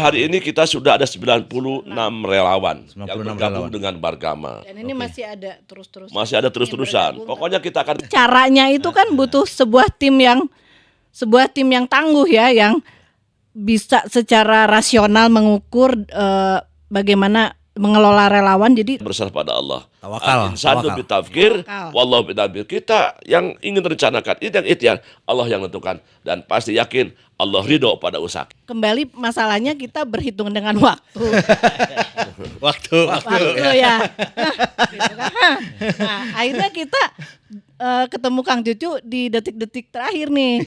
hari ini kita sudah ada 96 relawan yang 96 bergabung relawan. dengan Bargama. Dan ini masih ada terus-terusan. Masih ada terus-terusan. Pokoknya kita akan Caranya itu kan butuh sebuah tim yang tangguh ya, yang bisa secara rasional mengukur bagaimana mengelola relawan. Jadi berserah pada Allah. Tawakal, Insanu tawakal. bitafkir, Tawakal. wallahu bitadbir. Kita yang ingin rencanakan, itu yang ikhtiar, Allah yang menentukan, dan pasti yakin Allah ridho pada usaha. kembali masalahnya kita berhitung dengan waktu. Waktu. Ya. Gitu kan. Nah, akhirnya kita ketemu Kang Cucu di detik-detik terakhir nih.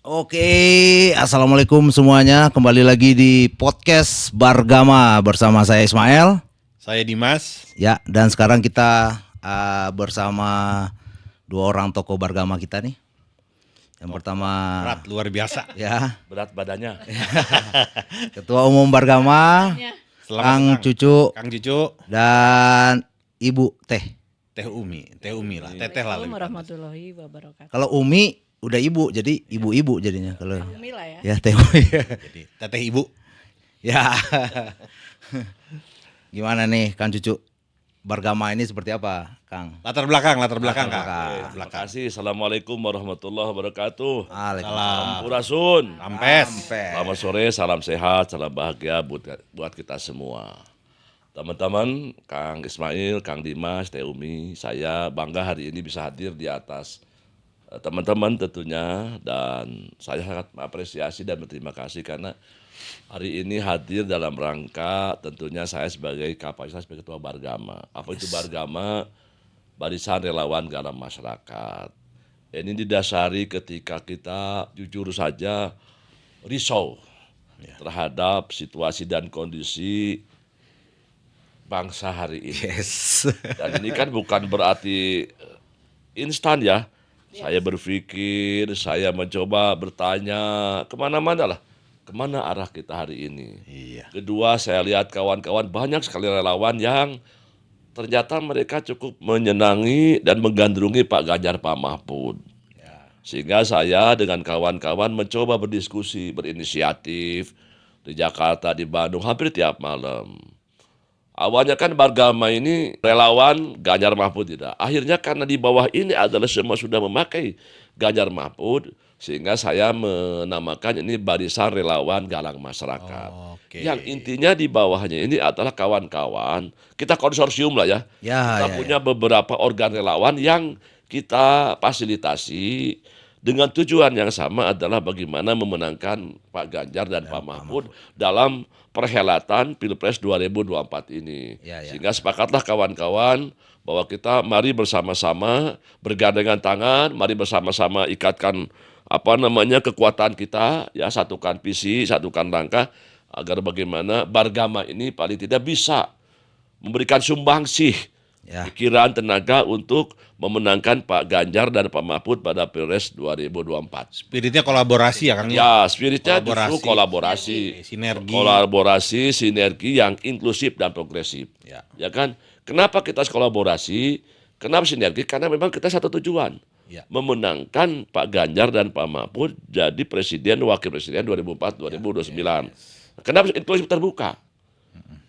Oke, assalamualaikum semuanya. Kembali lagi di podcast Bargama bersama saya Ismail. Saya Dimas. Ya, dan sekarang kita bersama dua orang tokoh Bargama kita nih. Yang pertama, Berat luar biasa. ya, Berat badannya. Ketua Umum Bargama, Selamat Kang datang. Cucu Kang Cucu, dan Ibu Teh. Teh Umi lah, Teteh lah. Assalamualaikum lebih warahmatullahi wabarakatuh. Kalau Umi udah ibu, jadi ibu-ibu jadinya kalau. Umi lah ya. Ya, Teh Umi. Jadi Teteh Ibu. Ya. Gimana nih Kang Cucu? Bargama ini seperti apa, Kang? Latar belakang Kang. Terima kasih. Assalamualaikum warahmatullahi wabarakatuh. Waalaikumsalam. Sampurasun. Ampes. Selamat sore, salam sehat, salam bahagia buat kita semua. Teman-teman, Kang Ismail, Kang Dimas, Teh Umi, saya bangga hari ini bisa hadir di atas teman-teman tentunya, dan saya sangat mengapresiasi dan berterima kasih karena hari ini hadir dalam rangka tentunya saya sebagai kapasitas sebagai Ketua Bargama. Apa itu Bargama? Barisan Relawan Garam Masyarakat. Ini didasari ketika kita jujur saja risau terhadap situasi dan kondisi bangsa hari ini. Yes. Dan ini kan bukan berarti instan ya. Saya berpikir, saya mencoba bertanya kemana-mana lah. Kemana arah kita hari ini. Iya. Kedua, saya lihat kawan-kawan banyak sekali relawan yang ternyata mereka cukup menyenangi dan menggandrungi Pak Ganjar, Pak Mahfud. Sehingga saya dengan kawan-kawan mencoba berdiskusi, berinisiatif di Jakarta, di Bandung, hampir tiap malam. Awalnya kan Bargama ini relawan Ganjar Mahfud tidak. Akhirnya karena di bawah ini adalah semua sudah memakai Ganjar Mahfud, sehingga saya menamakan ini Barisan Relawan Galang Masyarakat. Oke. Yang intinya di bawahnya ini adalah kawan-kawan, kita konsorsium lah ya. Kita punya beberapa organ relawan yang kita fasilitasi dengan tujuan yang sama adalah bagaimana memenangkan Pak Ganjar dan Pak Mahfud dalam perhelatan Pilpres 2024 ini. Sehingga sepakatlah kawan-kawan bahwa kita mari bersama-sama bergandengan tangan, mari bersama-sama ikatkan kekuatan kita, ya, satukan visi, satukan langkah agar bagaimana Bargama ini paling tidak bisa memberikan sumbangsih pikiran, tenaga untuk memenangkan Pak Ganjar dan Pak Mahfud pada Pilpres 2024. Spiritnya kolaborasi ya Kang. Ya, spiritnya justru kolaborasi. Sinergi. Kolaborasi, sinergi yang inklusif dan progresif. Ya kan? Kenapa kita kolaborasi? Kenapa sinergi? Karena memang kita satu tujuan. Memenangkan Pak Ganjar dan Pak Mahfud jadi presiden, wakil presiden 2004-2029. Kenapa inklusif terbuka?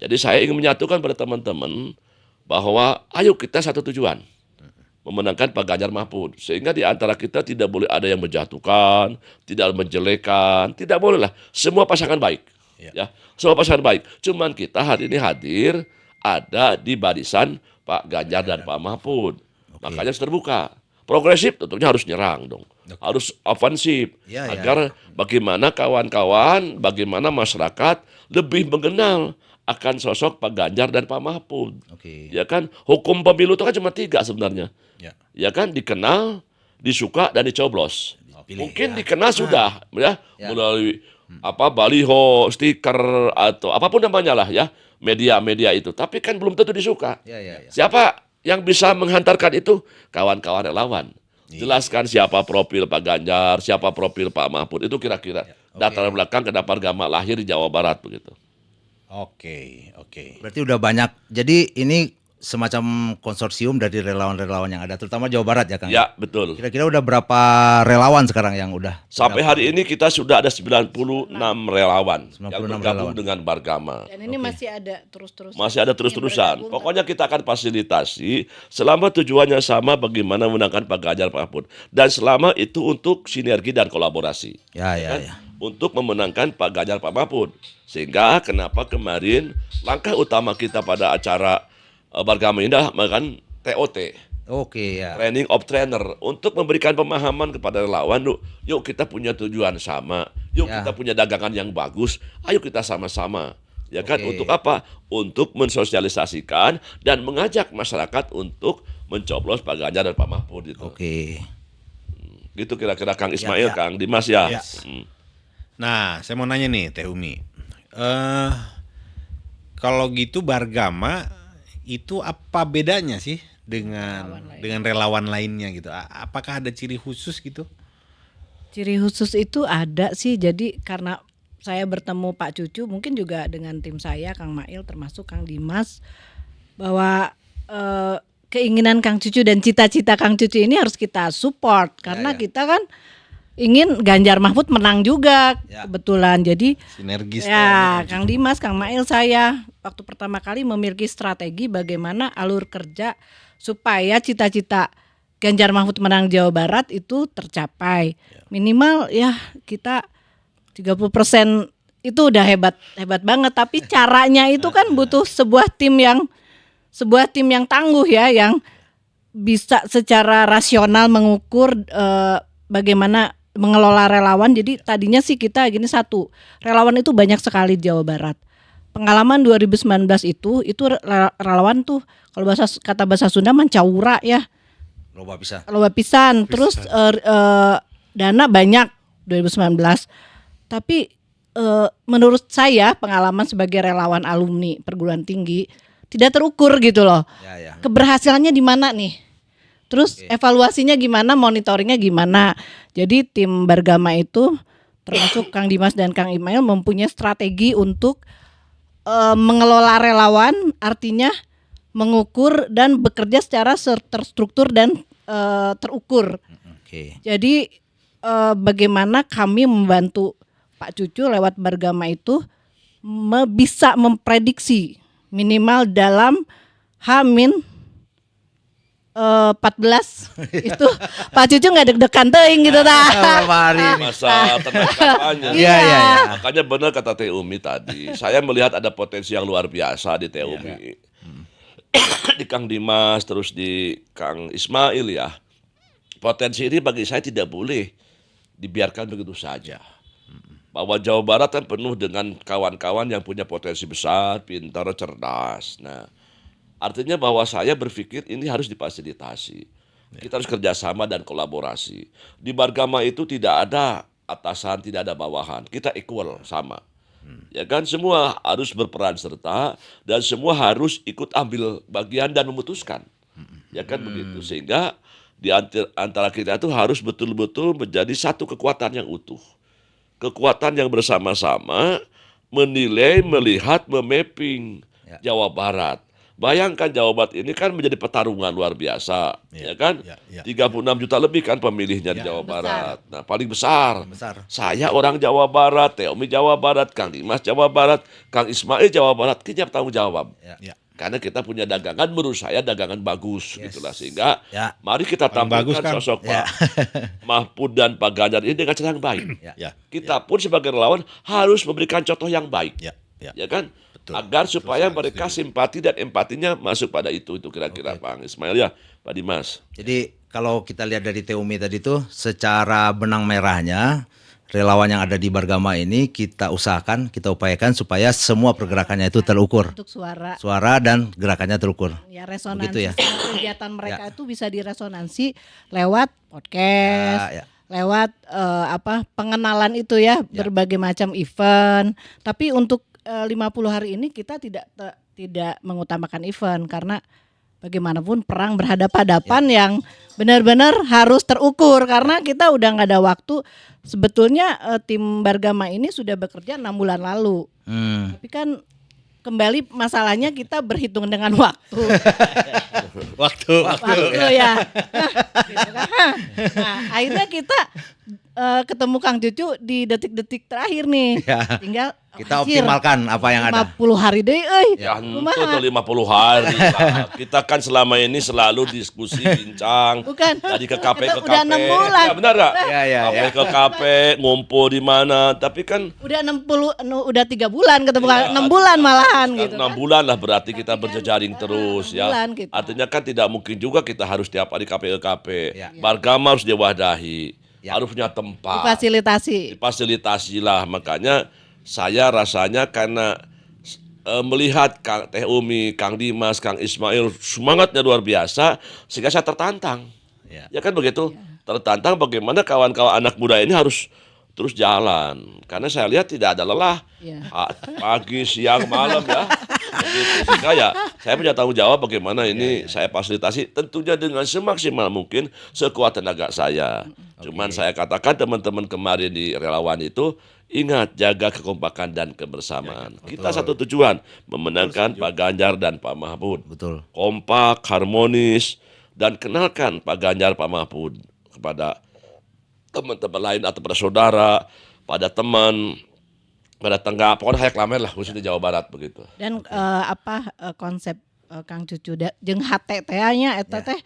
Jadi saya ingin menyatukan pada teman-teman bahwa ayo kita satu tujuan, memenangkan Pak Ganjar Mahfud, sehingga di antara kita tidak boleh ada yang menjatuhkan, tidak menjelekan, tidak boleh lah, semua pasangan baik, ya, semua pasangan baik. Cuman kita hari ini hadir ada di barisan Pak Ganjar dan Pak Mahfud, makanya harus terbuka, progresif tentunya harus nyerang dong, harus ofensif, agar bagaimana kawan-kawan, bagaimana masyarakat lebih mengenal akan sosok Pak Ganjar dan Pak Mahfud. Ya kan, hukum pemilu itu kan cuma 3 sebenarnya. Ya kan, dikenal, disuka, dan dicoblos. Mungkin dikenal sudah, ya, melalui baliho, stiker, atau apapun namanya lah ya, media-media itu. Tapi kan belum tentu disuka. Siapa yang bisa menghantarkan itu? Kawan-kawan relawan. Jelaskan siapa profil Pak Ganjar, siapa profil Pak Mahfud, itu kira-kira latar belakang kenapa Bargama lahir di Jawa Barat begitu. Oke. Berarti udah banyak. Jadi ini semacam konsorsium dari relawan-relawan yang ada, terutama Jawa Barat ya Kang? Ya, betul. Kira-kira udah berapa relawan sekarang yang udah? Sampai hari ini kita sudah ada 96 relawan 96 yang bergabung relawan. dengan Bargama. Dan ini masih ada terus-terusan. Masih ada terus-terusan. Bergabung, Pokoknya kita akan fasilitasi selama tujuannya sama bagaimana menangkan Pak Ganjar Pak Mahfud. Dan selama itu untuk sinergi dan kolaborasi. Ya. Untuk memenangkan Pak Ganjar Pak Mahfud. Sehingga kenapa kemarin langkah utama kita pada acara Bargama ini adalah makan TOT. Oke ya. Training of Trainer, untuk memberikan pemahaman kepada relawan, yuk kita punya tujuan sama, yuk Ya. kita punya dagangan yang bagus, ayo kita sama-sama. Ya kan, Oke. untuk apa? Untuk mensosialisasikan dan mengajak masyarakat untuk mencoblos Pak Ganjar dan Pak Mahfud itu. Oke. Gitu kira-kira Kang Ismail, ya. Kang Dimas ya. Ya. Nah, saya mau nanya nih Teh Umi. Kalau gitu Bargama itu apa bedanya sih dengan relawan lainnya gitu? Apakah ada ciri khusus gitu? Ciri khusus itu ada sih. Jadi karena saya bertemu Pak Cucu, mungkin juga dengan tim saya, Kang Mail termasuk Kang Dimas, bahwa keinginan Kang Cucu dan cita-cita Kang Cucu ini harus kita support karena Ya. kita kan ingin Ganjar Mahfud menang juga kebetulan. Jadi Sinergis. ya Kang Dimas, Kang Mail, saya waktu pertama kali memiliki strategi bagaimana alur kerja supaya cita-cita Ganjar Mahfud menang Jawa Barat itu tercapai. Minimal ya kita 30% itu udah hebat banget, tapi caranya itu kan butuh sebuah tim yang tangguh ya, yang bisa secara rasional mengukur bagaimana mengelola relawan. Jadi tadinya sih kita gini, satu, relawan itu banyak sekali di Jawa Barat. Pengalaman 2019 itu relawan tuh kalau kata bahasa Sunda mencaura ya. Loba bisa. Loba pisan. Terus dana banyak 2019. Tapi menurut saya pengalaman sebagai relawan alumni perguruan tinggi tidak terukur gitu loh. Ya. Keberhasilannya di mana nih? Terus evaluasinya gimana, monitoringnya gimana? Jadi tim Bargama itu termasuk Kang Dimas dan Kang Ismail mempunyai strategi untuk mengelola relawan, artinya mengukur dan bekerja secara terstruktur dan terukur. Oke. Jadi bagaimana kami membantu Pak Cucu lewat Bargama itu bisa memprediksi minimal dalam H-14 itu Pak Cucu nggak deg-degan teuing gitu dah. Masa tenang kampanye. Iya. Makanya benar kata Teh Umi tadi. Saya melihat ada potensi yang luar biasa di Teh Umi. Di Kang Dimas, terus di Kang Ismail ya. Potensi ini bagi saya tidak boleh dibiarkan begitu saja. Bahwa Jawa Barat kan penuh dengan kawan-kawan yang punya potensi besar, pintar, cerdas. Nah, artinya bahwa saya berpikir ini harus difasilitasi. Kita harus kerjasama dan kolaborasi. Di Bargama itu tidak ada atasan, tidak ada bawahan. Kita equal, sama. Ya kan, semua harus berperan serta dan semua harus ikut ambil bagian dan memutuskan. Ya kan begitu. Sehingga di antara kita itu harus betul-betul menjadi satu kekuatan yang utuh. Kekuatan yang bersama-sama menilai, melihat, memapping Jawa Barat. Bayangkan Jawa Barat ini kan menjadi pertarungan luar biasa, ya kan? 36 juta lebih kan pemilihnya di Jawa Barat. Nah, paling besar. Saya orang Jawa Barat, Teh Umi Jawa Barat, Kang Dimas Jawa Barat, Kang Ismail Jawa Barat, kita tanggung jawab. Karena kita punya dagangan, menurut saya dagangan bagus gitulah, sehingga mari kita tampilkan kan? sosok Pak Mahfud dan Pak Ganjar ini dengan cara yang baik. Kita pun sebagai relawan harus memberikan contoh yang baik. Ya kan? Betul. Agar supaya mereka simpati dan empatinya masuk pada itu kira-kira Pak Ismail ya, Pak Dimas. Jadi kalau kita lihat dari Teh Umi tadi tuh, secara benang merahnya relawan yang ada di Bargama ini kita usahakan, kita upayakan supaya semua pergerakannya itu terukur. Untuk suara Dan gerakannya terukur. ya, resonansi Begitu ya? kegiatan mereka itu bisa diresonansi lewat podcast, lewat pengenalan itu ya, berbagai macam event. Tapi untuk 50 hari ini kita tidak mengutamakan event karena bagaimanapun perang berhadapan-hadapan yang benar-benar harus terukur karena kita udah nggak ada waktu. Sebetulnya tim Bargama ini sudah bekerja 6 bulan lalu, tapi kan kembali masalahnya kita berhitung dengan waktu. Waktu. Ya. Gitu kan. Nah, akhirnya kita ketemu Kang Cucu di detik-detik terakhir nih. Ya. Tinggal Kita anjir, optimalkan apa yang ada. 50 hari deh, Ya itu tuh 50 hari lah. Kita kan selama ini selalu diskusi, bincang. Bukan. Dari ke KP Kita ke udah KP. 6 bulan. Ya benar gak? Ya. KP ke KP, ngumpul di mana. Tapi kan Udah 3 bulan ketemu 6 bulan malahan gitu. 6 bulan lah berarti kita berjejaring terus 6 ya. bulan gitu. Artinya kan tidak mungkin juga kita harus tiap hari KP ke KP. Ya. Bargama harus diwadahi. Ya. Harus punya tempat. Difasilitasi. Difasilitasi lah. Makanya saya rasanya karena melihat Kang Teh Umi, Kang Dimas, Kang Ismail semangatnya luar biasa sehingga saya tertantang. Ya kan begitu? Tertantang bagaimana kawan-kawan anak muda ini harus terus jalan. Karena saya lihat tidak ada lelah. Ya. Pagi, siang, malam ya. Begitu. Sehingga ya saya punya tanggung jawab bagaimana ini saya fasilitasi tentunya dengan semaksimal mungkin sekuat tenaga saya. Cuman saya katakan teman-teman kemarin di relawan itu ingat jaga kekompakan dan kebersamaan. Kita satu tujuan memenangkan Pak Ganjar dan Pak Mahfud. Betul. Kompak, harmonis dan kenalkan Pak Ganjar Pak Mahfud kepada teman-teman lain atau pada saudara, pada teman, pada tengah, pokoknya hayak lamen lah khususnya di Jawa Barat begitu. Dan konsep Kang Cucu jeung hate teh-nya eta teh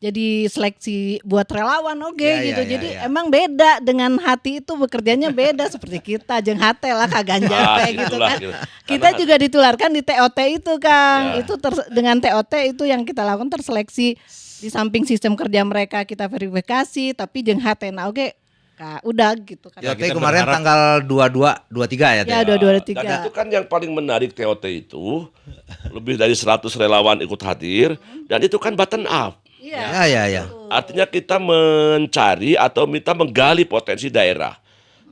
jadi seleksi buat relawan gitu. Jadi emang beda dengan hati itu bekerjanya beda seperti kita jeung hate lah Kak Ganjar teh gitu itulah, kan. gitu. Kita Karena juga ditularkan di TOT itu Kang. Ya. Itu dengan TOT itu yang kita lakukan terseleksi di samping sistem kerja mereka kita verifikasi tapi jeung hate nah udah gitu kan. Ya, kita kemarin berharap- tanggal 22, 23 ya. Ya Teh? 223. Dan itu kan yang paling menarik TOT itu lebih dari 100 relawan ikut hadir dan itu kan button up. Iya. Ya. Artinya kita mencari atau minta menggali potensi daerah.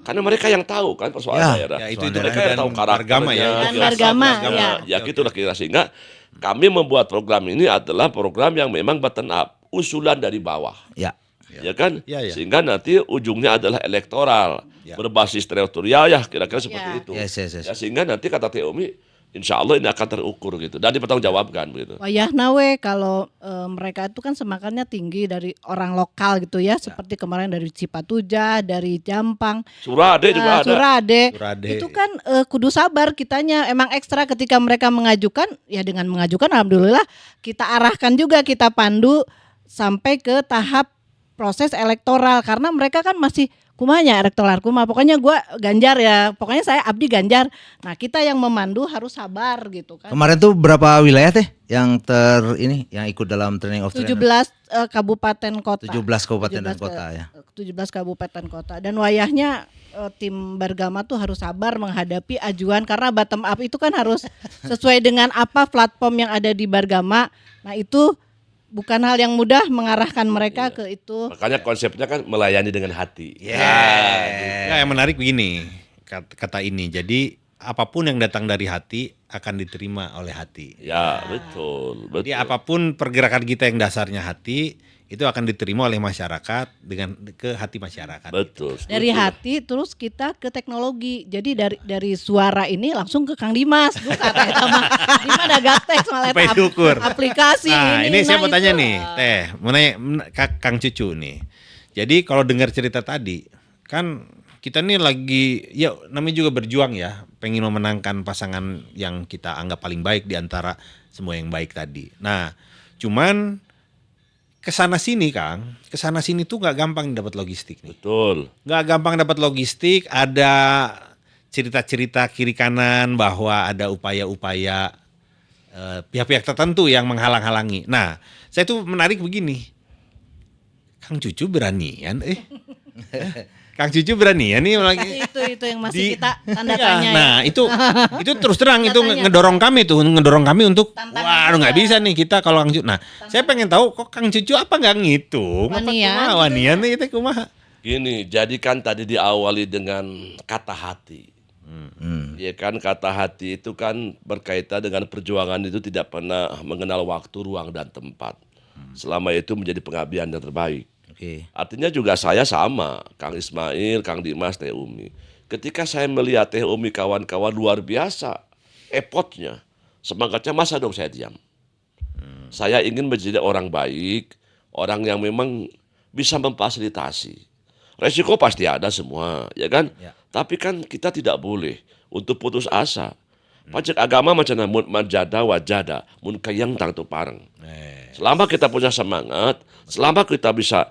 Karena mereka yang tahu kan persoalan Ya, daerah. ya, itu mereka dan yang tahu Bargama ya. karakternya. Dan Bargama, ya. Ya gitu lah kira sehingga kami membuat program ini adalah program yang memang button up, usulan dari bawah. Ya. Ya kan? Ya. Sehingga nanti ujungnya adalah elektoral, Ya. berbasis teritorial ya kira-kira seperti Ya. itu. Yes. Ya, sehingga nanti kata Teomi, insya Allah ini akan terukur gitu dan dipertanggungjawabkan gitu. Wayahna kalau mereka itu kan semangatnya tinggi dari orang lokal gitu ya, seperti kemarin dari Cipatujah, dari Jampang, Surade juga ada. Surade. Surade. Itu kan kudu sabar kitanya. Emang ekstra ketika mereka mengajukan, ya dengan mengajukan alhamdulillah kita arahkan juga, kita pandu sampai ke tahap proses elektoral karena mereka kan masih kumanya elektoral kuma. Pokoknya gua Ganjar ya. Pokoknya saya abdi Ganjar. Nah, kita yang memandu harus sabar gitu kan. Kemarin tuh berapa wilayah Teh yang yang ikut dalam training of 17 kabupaten kota. 17 kabupaten dan 17 kota ya. 17 kabupaten kota dan wayahnya tim Bargama tuh harus sabar menghadapi ajuan karena bottom up itu kan harus sesuai dengan apa platform yang ada di Bargama. Nah, itu bukan hal yang mudah mengarahkan mereka ke itu. Makanya konsepnya kan melayani dengan hati. Ya, yang menarik begini kata ini. Jadi apapun yang datang dari hati akan diterima oleh hati. Ya, betul. Jadi apapun pergerakan kita yang dasarnya hati itu akan diterima oleh masyarakat dengan ke hati masyarakat. Betul. Dari hati terus kita ke teknologi. Jadi dari suara ini langsung ke Kang Dimas. Duh kata eta mah di mana gaptek malah Supaya diukur. aplikasi Nah, ini saya mau itu. tanya nih, Teh, mau nanya Kang Cucu nih. Jadi kalau dengar cerita tadi, kan kita nih lagi, ya namanya juga berjuang ya, pengen memenangkan pasangan yang kita anggap paling baik di antara semua yang baik tadi. Nah, cuman kesana sini Kang, kesana sini tuh nggak gampang dapat logistik nih. Betul. Nggak gampang dapat logistik, ada cerita-cerita kiri kanan bahwa ada upaya-upaya pihak-pihak tertentu yang menghalang-halangi. Nah, saya tuh menarik begini, Kang Cucu beranian, Kang Cucu beranian nih lagi. Itu yang masih kita tanda Iya, tanya. nah itu terus terang itu Tanya. ngedorong kami untuk Tantangan wah nggak bisa nih kita kalau Kang Cucu. Nah, saya pengen tahu kok Kang Cucu apa nggak ngitung? Apa Wanian kumaha? gitu. Wanian nih itu kumaha? Gini, jadi kan tadi diawali dengan kata hati. Ya kan kata hati itu kan berkaitan dengan perjuangan itu tidak pernah mengenal waktu, ruang dan tempat. Selama itu menjadi pengabdian yang terbaik. Oke. Artinya juga saya sama, Kang Ismail, Kang Dimas, Teh Umi. Ketika saya melihat Teh Umi kawan-kawan luar biasa, effort-nya, semangatnya masa dong saya diam. Saya ingin menjadi orang baik, orang yang memang bisa memfasilitasi. Resiko pasti ada semua, ya kan? Ya. Tapi kan kita tidak boleh untuk putus asa. Pajak agama macam mun manjada wajada, mun kayang tang tu pareng. Selama kita punya semangat, selama kita bisa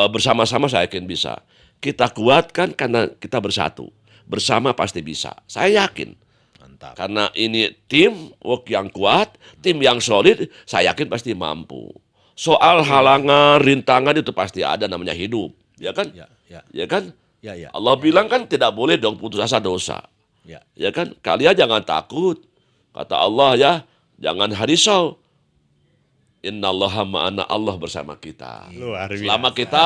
bersama-sama, saya yakin bisa. Kita kuatkan karena kita bersatu. Bersama pasti bisa. Saya yakin. Mantap. Karena ini tim work yang kuat, tim yang solid, saya yakin pasti mampu. Soal halangan, rintangan itu pasti ada, namanya hidup, ya kan? Ya kan? Ya. Allah bilang kan tidak boleh dong putus asa dosa. Ya kan? Kalian jangan takut. Kata Allah ya, jangan risau. Innallaha ma'ana, Allah bersama kita. Luar biasa. Selama kita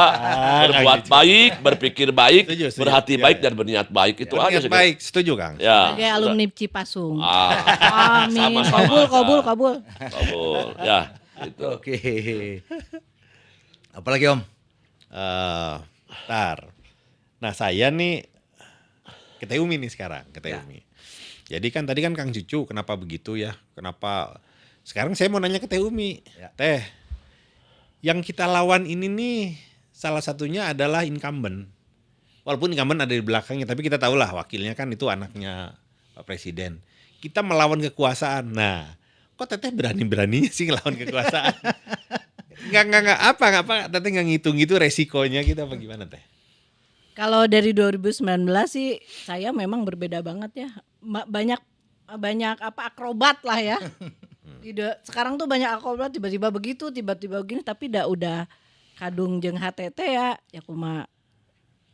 berbuat baik, berpikir baik, Setuju. berhati Ya, baik ya. dan berniat baik itu Niat aja. saya baik, setuju Kang. kira. Ya. Sebagai alumni Cipasung. Amin. Sama-sama Kabul, aja. kabul. Kabul. Ya, gitu. Oke. Apalagi Om? Ntar. Nah saya nih ke Teumi nih sekarang, ke Teumi. Jadi kan tadi kan Kang Cucu kenapa begitu ya? Kenapa? Sekarang saya mau nanya ke Teumi. Teh, yang kita lawan ini nih salah satunya adalah incumbent. Walaupun incumbent ada di belakangnya, tapi kita tahulah wakilnya kan itu anaknya Pak Presiden. Kita melawan kekuasaan. Nah, kok Teteh berani-beraninya sih ngelawan kekuasaan? Nggak apa, Teteh nggak ngitung gitu resikonya kita apa gimana Teh? Kalau dari 2019 sih saya memang berbeda banget ya. Banyak apa akrobat lah ya. Sekarang tuh banyak akrobat, tiba-tiba begitu, tiba-tiba begini, tapi udah kadung jeung HTT ya kumaha.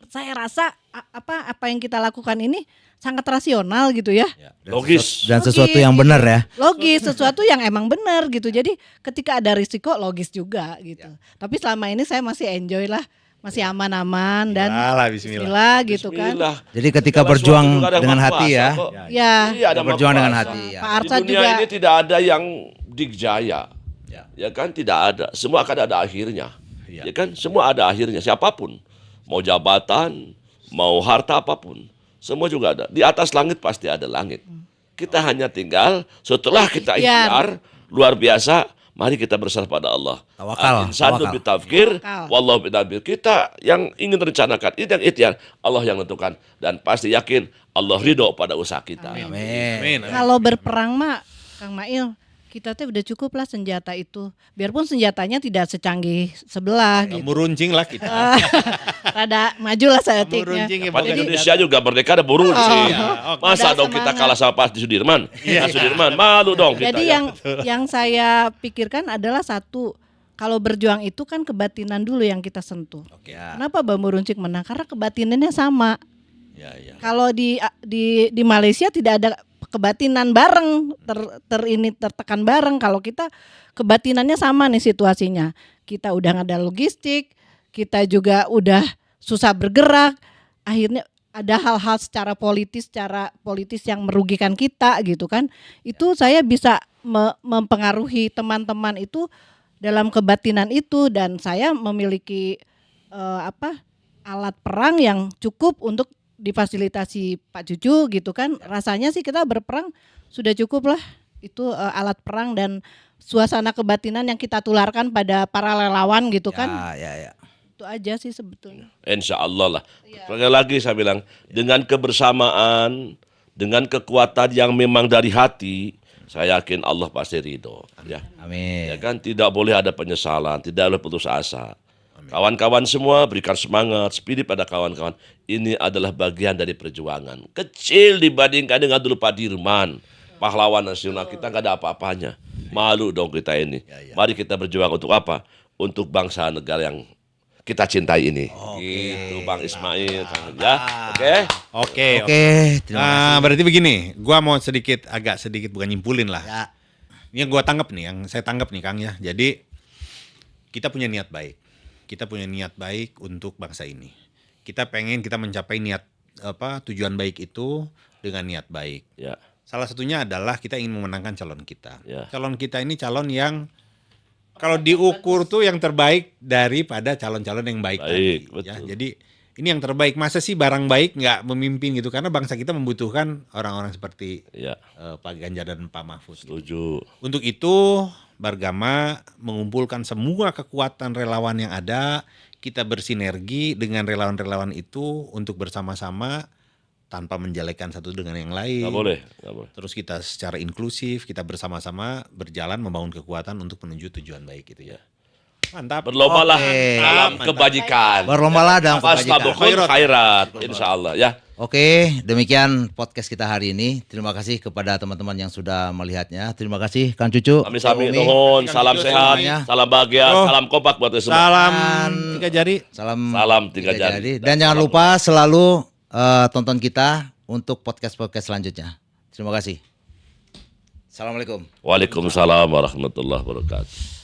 Saya rasa apa yang kita lakukan ini sangat rasional gitu ya. Logis. Dan sesuatu Logis, yang gitu. benar ya. Logis, sesuatu yang emang benar gitu. Jadi ketika ada risiko logis juga gitu. Tapi selama ini saya masih enjoy lah, masih aman-aman dan Bismillah. gitu kan. Bismillah. Jadi ketika Segala berjuang sesuatu juga ada dengan yang hati maha ya. kuasa kok. Ya, Iya, ada Berjuang maha dengan kuasa. hati ya. Pak Di Arsa dunia juga ini tidak ada yang dikjaya. Ya kan, tidak ada. Semua akan ada akhirnya. Ya kan, semua ada akhirnya. Siapapun, mau jabatan, mau harta apapun, semua juga ada. Di atas langit pasti ada langit. Kita hanya tinggal setelah kita ikhtiar luar biasa. Mari kita berserah pada Allah. Tawakal, Al-insanu tawakal. bitafkir, Tawakal. wallahu bitadbir. Kita yang ingin rencanakan, itu yang ikhtiar, Allah yang menentukan, dan pasti yakin Allah ridho pada usaha kita. Amin. kalau berperang mah Kang Mail, kita teh udah cukup lah senjata itu. Biarpun senjatanya tidak secanggih sebelah gitu. Kamu runcing lah kita. Rada maju lah Kamu seetiknya. runcing ya. Pada Jadi- Indonesia juga merdeka ada buruh sih. Masa Ada dong kita semangat. kalah sama Pak Sudirman? Pak Sudirman malu dong kita. Jadi ya. yang saya pikirkan adalah satu, kalau berjuang itu kan kebatinan dulu yang kita sentuh. Ya. Kenapa Bambu Runcing menang? Karena kebatinannya sama. Ya. Kalau di Malaysia tidak ada kebatinan bareng, tertekan bareng. Kalau kita kebatinannya sama nih situasinya. Kita udah nggak ada logistik, kita juga udah susah bergerak. Akhirnya ada hal-hal secara politis yang merugikan kita gitu kan. Itu saya bisa mempengaruhi teman-teman itu dalam kebatinan itu, dan saya memiliki alat perang yang cukup untuk difasilitasi Pak Cucu gitu kan. Rasanya sih kita berperang sudah cukup lah. Itu alat perang dan suasana kebatinan yang kita tularkan pada para relawan gitu kan. Ya. Itu aja sih sebetulnya. Insya Allah lah. Sekali lagi saya bilang, dengan kebersamaan, dengan kekuatan yang memang dari hati, saya yakin Allah pasti ridho. Ya. Amin. Ya kan, tidak boleh ada penyesalan, tidak boleh putus asa. Kawan-kawan semua berikan semangat, spirit pada kawan-kawan. Ini adalah bagian dari perjuangan. Kecil dibandingkan dengan dulu Pak Dirman, pahlawan nasional, kita nggak ada apa-apanya. Malu dong kita ini. Mari kita berjuang untuk apa? Untuk bangsa negara yang kita cintai ini. Gitu Bang Ismail. Ya, oke. Oke. Terima kasih. Berarti begini, gua mau agak sedikit bukan nyimpulin lah. Ya. Ini yang gua tangkap nih, yang saya tangkap nih Kang ya. Jadi kita punya niat baik. Kita punya niat baik untuk bangsa ini. Kita mencapai tujuan baik itu dengan niat baik. Ya. Salah satunya adalah kita ingin memenangkan calon kita. Ya. Calon kita ini calon yang kalau diukur tuh yang terbaik daripada calon-calon yang baik Baik, tadi. Ya, betul. jadi ini yang terbaik. Masa sih barang baik nggak memimpin gitu? Karena bangsa kita membutuhkan orang-orang seperti Ya, Pak Ganjar dan Pak Mahfud. setuju. Untuk itu Bargama mengumpulkan semua kekuatan relawan yang ada, kita bersinergi dengan relawan-relawan itu untuk bersama-sama tanpa menjelekan satu dengan yang lain. Nggak boleh. Terus kita secara inklusif, kita bersama-sama berjalan membangun kekuatan untuk menuju tujuan baik gitu ya. Mantap. Berlombalah Oke. dalam kebajikan. Berlombalah dalam kebajikan. Fastabiqul khairat, insyaallah ya. Oke, demikian podcast kita hari ini. Terima kasih kepada teman-teman yang sudah melihatnya. Terima kasih Kang Cucu. Sami-sami Umi. nuhun, salam Kang sehat, semuanya. salam bahagia, Oh. salam kompak buat kita semua. Salam 3 jari. Salam Tiga jari. Dan jangan lupa selalu tonton kita untuk podcast-podcast selanjutnya. Terima kasih. Assalamualaikum. Waalaikumsalam warahmatullahi wabarakatuh.